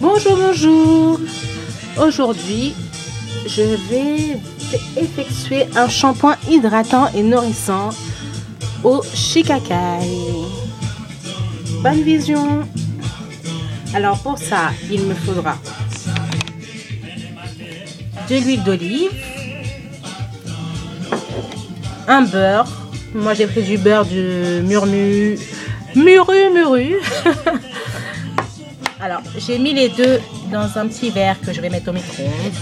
Bonjour, bonjour. Aujourd'hui, je vais effectuer un shampoing hydratant et nourrissant au shikakai. Bonne vision. Alors pour ça, il me faudra de l'huile d'olive, un beurre. Moi j'ai pris du beurre de muru. Alors j'ai mis les deux dans un petit verre que je vais mettre au micro-ondes.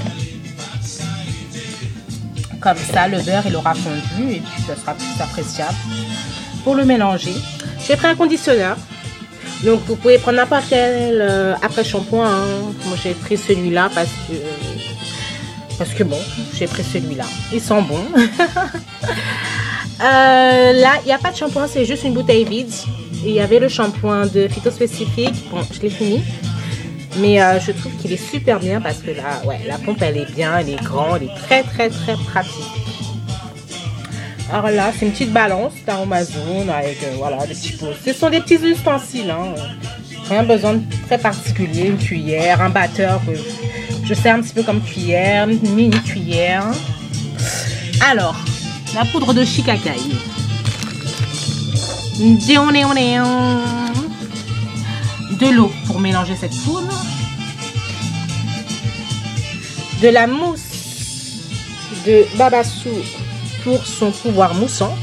Comme ça le beurre il aura fondu et puis ça sera plus appréciable. Pour le mélanger, j'ai pris un conditionneur. Donc vous pouvez prendre n'importe quel après-shampoing. Hein. Moi j'ai pris celui-là parce que bon, j'ai pris celui-là. Il sent bon. Là, il n'y a pas de shampoing, c'est juste une bouteille vide. Et il y avait le shampoing de phytospécifique. Bon, je l'ai fini. Mais je trouve qu'il est super bien parce que là, ouais, la pompe, elle est bien, elle est grande, elle est très, très, très pratique. Alors là, c'est une petite balance d'Amazon avec voilà, des petits pots. Ce sont des petits ustensiles. Hein. Rien besoin de très particulier. Une cuillère, un batteur que je sers un petit peu comme cuillère, une mini cuillère. Alors, la poudre de shikakai. De l'eau pour mélanger cette poudre. De la mousse de Babassu pour son pouvoir moussant.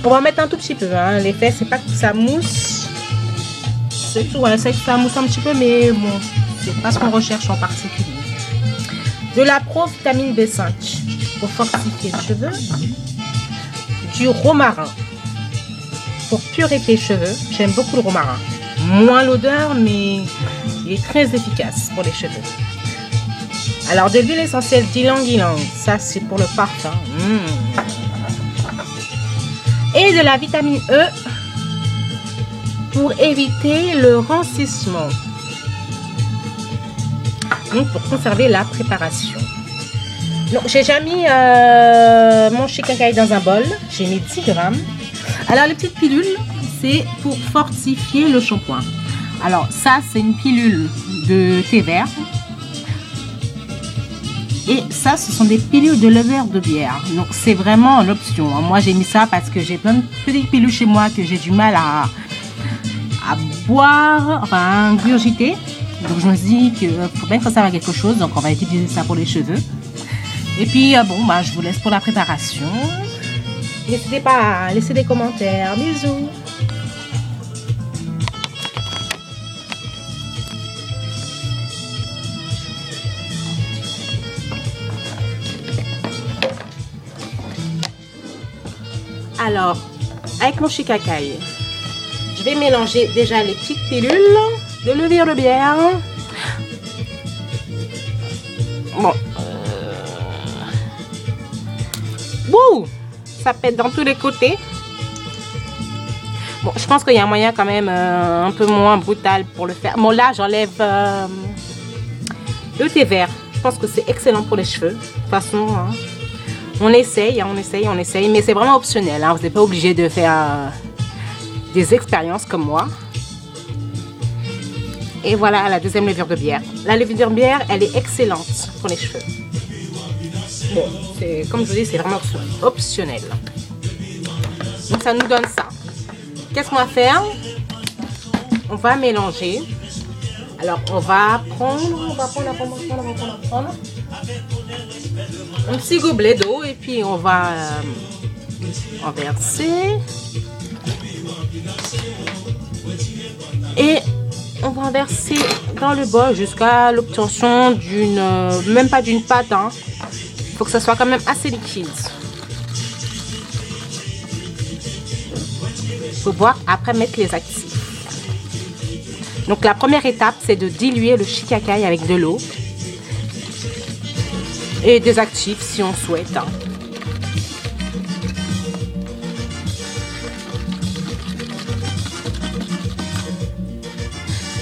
On va mettre un tout petit peu. Hein. L'effet, c'est pas que ça mousse. C'est tout. Hein. C'est que ça mousse un petit peu, mais bon, c'est pas ce qu'on recherche en particulier. De la pro-vitamine B5 pour fortifier les cheveux. Du romarin pour purifier les cheveux. J'aime beaucoup le romarin. Moins l'odeur, mais il est très efficace pour les cheveux. Alors, de l'huile essentielle d'ylang-ylang, ça c'est pour le parfum. Et de la vitamine E pour éviter le rancissement. Donc, pour conserver la préparation. Donc, j'ai déjà mis mon shikakai dans un bol. J'ai mis 10 grammes. Alors, les petites pilules, c'est pour fortifier le shampoing. Alors, ça, c'est une pilule de thé vert. Et ça, ce sont des pilules de levure de bière. Donc, c'est vraiment l'option. Moi, j'ai mis ça parce que j'ai plein de petites pilules chez moi que j'ai du mal à boire, enfin, à ingurgiter. Donc, je me dis qu'il faut bien que ça serve à quelque chose. Donc, on va utiliser ça pour les cheveux. Et puis, bon, bah, je vous laisse pour la préparation. N'hésitez pas à laisser des commentaires. Bisous. Alors, avec mon shikakai, je vais mélanger déjà les petites pilules de levure de bière. Bon. Wouh! Ça pète dans tous les côtés. Bon, je pense qu'il y a un moyen quand même un peu moins brutal pour le faire. Bon, là, j'enlève le thé vert. Je pense que c'est excellent pour les cheveux. De toute façon, hein, on essaye. Mais c'est vraiment optionnel. Hein. Vous n'êtes pas obligé de faire des expériences comme moi. Et voilà la deuxième levure de bière. La levure de bière, elle est excellente pour les cheveux. Bon, comme je vous dis, c'est vraiment optionnel. Donc ça nous donne ça. Qu'est-ce qu'on va faire? On va mélanger. Alors on va prendre un petit gobelet d'eau et puis on va en verser. Et on va en verser dans le bol jusqu'à l'obtention d'une, même pas d'une pâte. Hein. Faut que ça soit quand même assez liquide. Faut pouvoir après mettre les actifs. Donc la première étape, c'est de diluer le shikakai avec de l'eau et des actifs si on souhaite. Hein.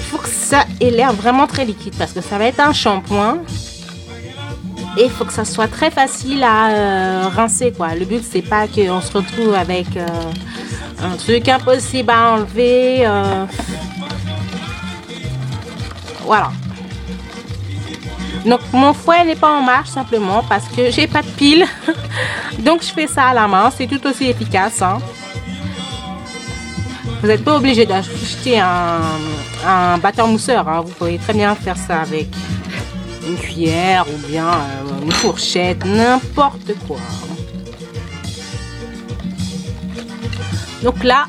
Faut que ça ait l'air vraiment très liquide parce que ça va être un shampoing. Et il faut que ça soit très facile à rincer, quoi. Le but, c'est pas qu'on se retrouve avec un truc impossible à enlever. Voilà. Donc mon fouet n'est pas en marche simplement parce que j'ai pas de pile. Donc je fais ça à la main, c'est tout aussi efficace. Hein. Vous n'êtes pas obligé d'acheter un batteur mousseur. Hein. Vous pouvez très bien faire ça avec une cuillère ou bien une fourchette, n'importe quoi. Donc là,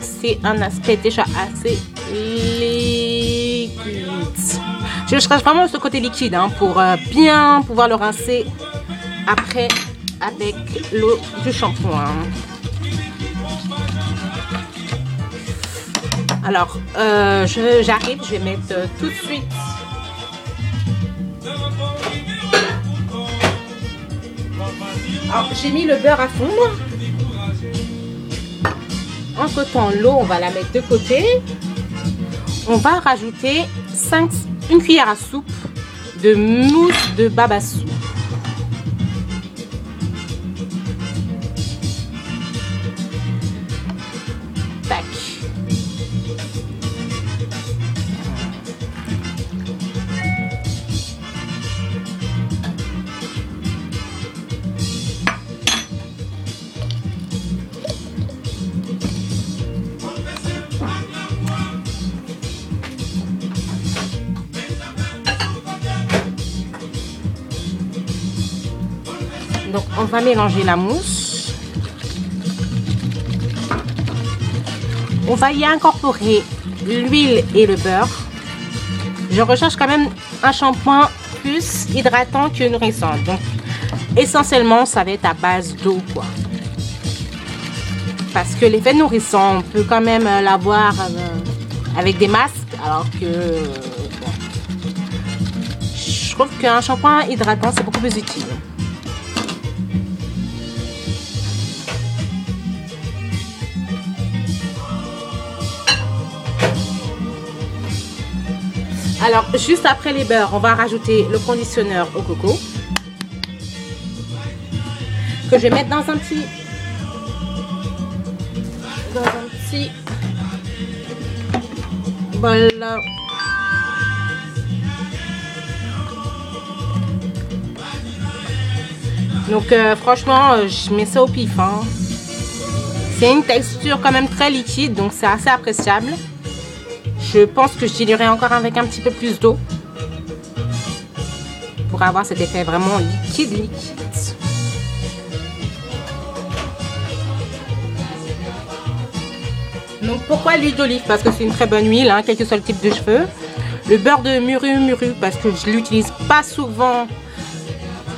c'est un aspect déjà assez liquide. Je cherche vraiment ce côté liquide hein, pour bien pouvoir le rincer après avec l'eau du shampoing. Alors, j'arrive, je vais mettre tout de suite alors, j'ai mis le beurre à fondre. Entre temps, l'eau, on va la mettre de côté. On va rajouter une cuillère à soupe de mousse de babassou. Tac. Donc on va mélanger la mousse. On va y incorporer l'huile et le beurre. Je recherche quand même un shampoing plus hydratant que nourrissant. Donc essentiellement ça va être à base d'eau quoi. Parce que l'effet nourrissant on peut quand même l'avoir avec des masques alors que bon, je trouve qu'un shampoing hydratant c'est beaucoup plus utile. Alors, juste après les beurres, on va rajouter le conditionneur au coco. Que je vais mettre dans un petit bol. Donc, franchement, je mets ça au pif. Hein. C'est une texture quand même très liquide, donc c'est assez appréciable. Je pense que je diluerai encore avec un petit peu plus d'eau pour avoir cet effet vraiment liquide. Donc pourquoi l'huile d'olive? Parce que c'est une très bonne huile, hein, quel que soit le type de cheveux. Le beurre de muru parce que je l'utilise pas souvent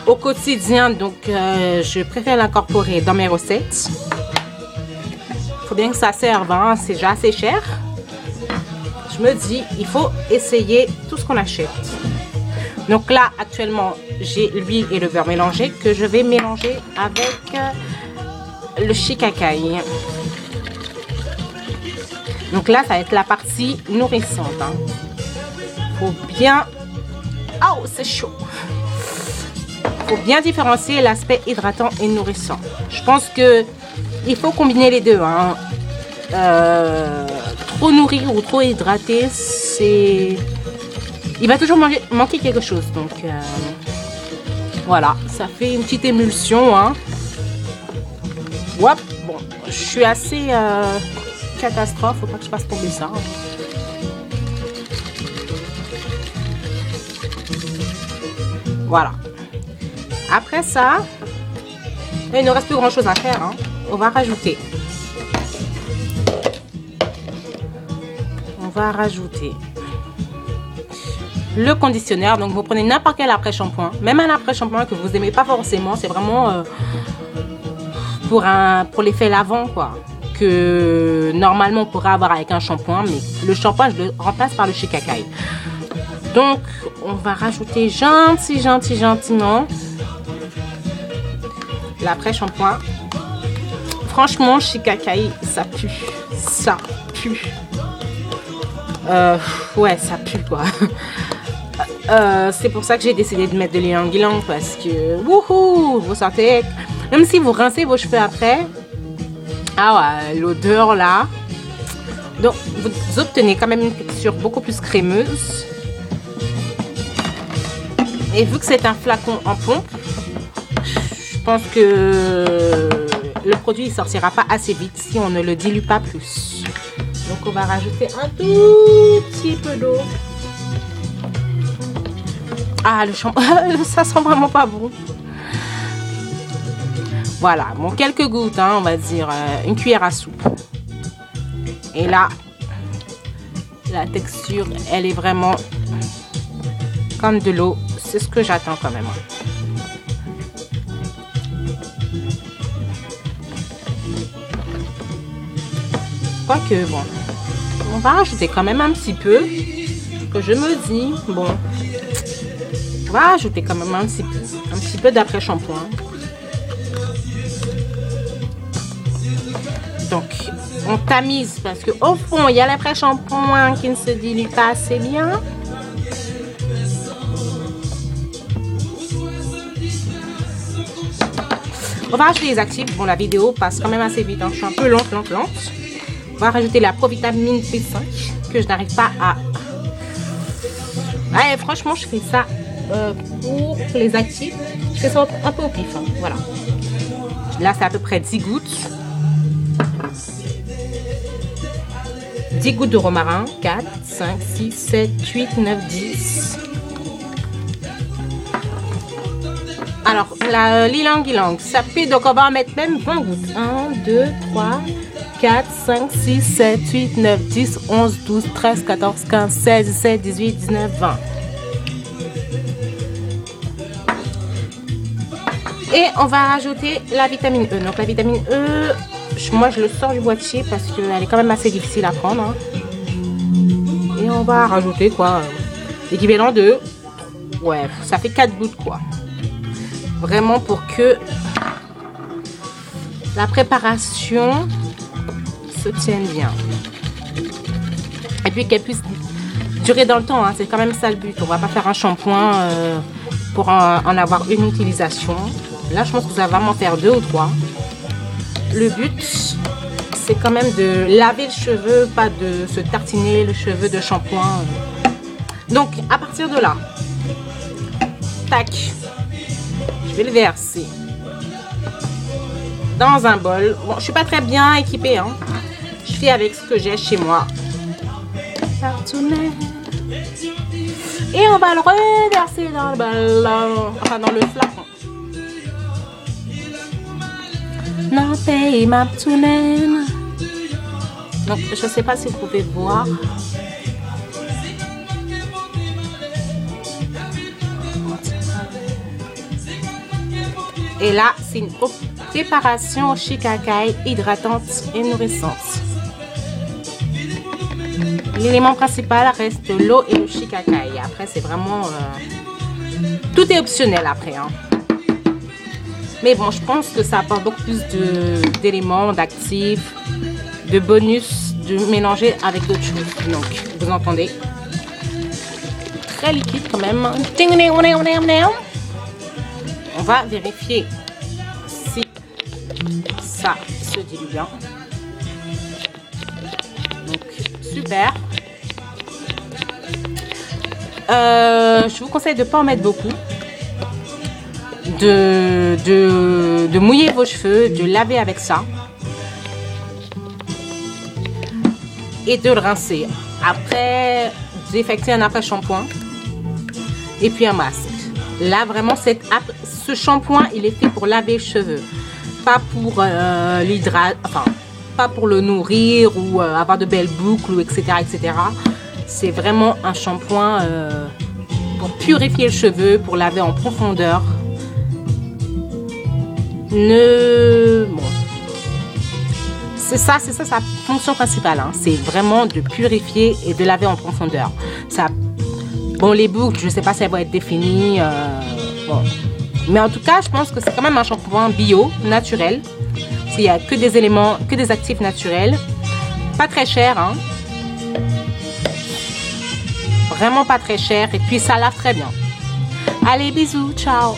au quotidien, donc je préfère l'incorporer dans mes recettes. Il faut bien que ça serve, hein, c'est déjà assez cher. Je me dis, il faut essayer tout ce qu'on achète. Donc là, actuellement, j'ai l'huile et le beurre mélangés que je vais mélanger avec le shikakai. Donc là, ça va être la partie nourrissante. Hein. Faut bien... Oh, c'est chaud. Faut bien différencier l'aspect hydratant et nourrissant. Je pense que il faut combiner les deux. Hein. Trop nourri ou trop hydraté, c'est... Il va toujours manquer quelque chose. Donc, voilà. Ça fait une petite émulsion. Hein. Hop. Bon, je suis assez catastrophe. Faut pas que je fasse tomber ça. Voilà. Après ça, il ne reste plus grand chose à faire. Hein. On va rajouter. Le conditionneur. Donc vous prenez n'importe quel après-shampoing, même un après-shampoing que vous n'aimez pas forcément, c'est vraiment pour l'effet lavant quoi, que normalement on pourrait avoir avec un shampoing, mais le shampoing je le remplace par le shikakai. Donc on va rajouter gentiment l'après-shampoing. Franchement, shikakai ça pue, ouais, ça pue quoi. C'est pour ça que j'ai décidé de mettre de l'ylang-ylang parce que wouhou, vous sentez, même si vous rincez vos cheveux après, ah ouais, l'odeur là. Donc vous obtenez quand même une texture beaucoup plus crémeuse. Et vu que c'est un flacon en pompe, je pense que le produit ne sortira pas assez vite si on ne le dilue pas plus. Donc on va rajouter un tout petit peu d'eau. Ah, le shampoing, ça sent vraiment pas bon. Voilà, bon, quelques gouttes, hein, on va dire une cuillère à soupe. Et là, la texture, elle est vraiment comme de l'eau. C'est ce que j'attends quand même. Quoique, bon, on va rajouter quand même un petit peu. Que je me dis, bon, on va rajouter quand même un petit peu d'après-shampoing. Donc, on tamise parce que au fond, il y a l'après-shampoing qui ne se dilue pas assez bien. On va rajouter les actifs. Bon, la vidéo passe quand même assez vite, hein. Je suis un peu lente. On va rajouter la Provitamine B5 que je n'arrive pas à... Ouais, franchement, je fais ça pour les actifs. Je fais ça un peu au pif, hein. Voilà. Là, c'est à peu près 10 gouttes. 10 gouttes de romarin. 4, 5, 6, 7, 8, 9, 10. Alors, la l'ilang-ilang, ça fait, donc on va en mettre même 20 gouttes. 1, 2, 3, 4, 5, 6, 7, 8, 9, 10, 11, 12, 13, 14, 15, 16, 17, 18, 19, 20. Et on va rajouter la vitamine E. Donc la vitamine E, moi je le sors du boîtier parce qu'elle est quand même assez difficile à prendre. Hein. Et on va rajouter quoi, l'équivalent de... Ouais, ça fait 4 gouttes quoi. Vraiment pour que la préparation se tienne bien. Et puis qu'elle puisse durer dans le temps. Hein. C'est quand même ça le but. On va pas faire un shampoing pour en avoir une utilisation. Là, je pense que vous allez vraiment faire 2 ou 3. Le but, c'est quand même de laver le cheveu, pas de se tartiner le cheveu de shampoing. Donc, à partir de là, tac. Je vais le verser dans un bol. Bon, je suis pas très bien équipée, hein. Je fais avec ce que j'ai chez moi. Et on va le reverser dans le bol, enfin dans le flacon. Non, paye ma ptounen. Donc, je sais pas si vous pouvez voir. Et là, c'est une préparation au shikakai hydratante et nourrissante. L'élément principal reste l'eau et le shikakai. Après, c'est vraiment... tout est optionnel après. Hein. Mais bon, je pense que ça apporte beaucoup plus d'éléments, d'actifs, de bonus, de mélanger avec d'autres choses. Donc, vous entendez. Très liquide quand même. On va vérifier si ça se dilue bien. Donc, super. Je vous conseille de ne pas en mettre beaucoup. De mouiller vos cheveux, de laver avec ça. Et de le rincer. Après, d'effectuer un après-shampoing. Et puis un masque. Là, vraiment, ce shampoing, il est fait pour laver les cheveux. Pas pour l'hydrater, enfin, pas pour le nourrir ou avoir de belles boucles, etc. etc. C'est vraiment un shampoing pour purifier le cheveu, pour laver en profondeur. Bon. C'est ça sa fonction principale. Hein. C'est vraiment de purifier et de laver en profondeur. Ça, bon, les boucles, je ne sais pas si elles vont être définies. Bon. Mais en tout cas, je pense que c'est quand même un shampoing bio, naturel. Il n'y a que des éléments, que des actifs naturels. Pas très cher. Hein. Vraiment pas très cher. Et puis, ça lave très bien. Allez, bisous. Ciao.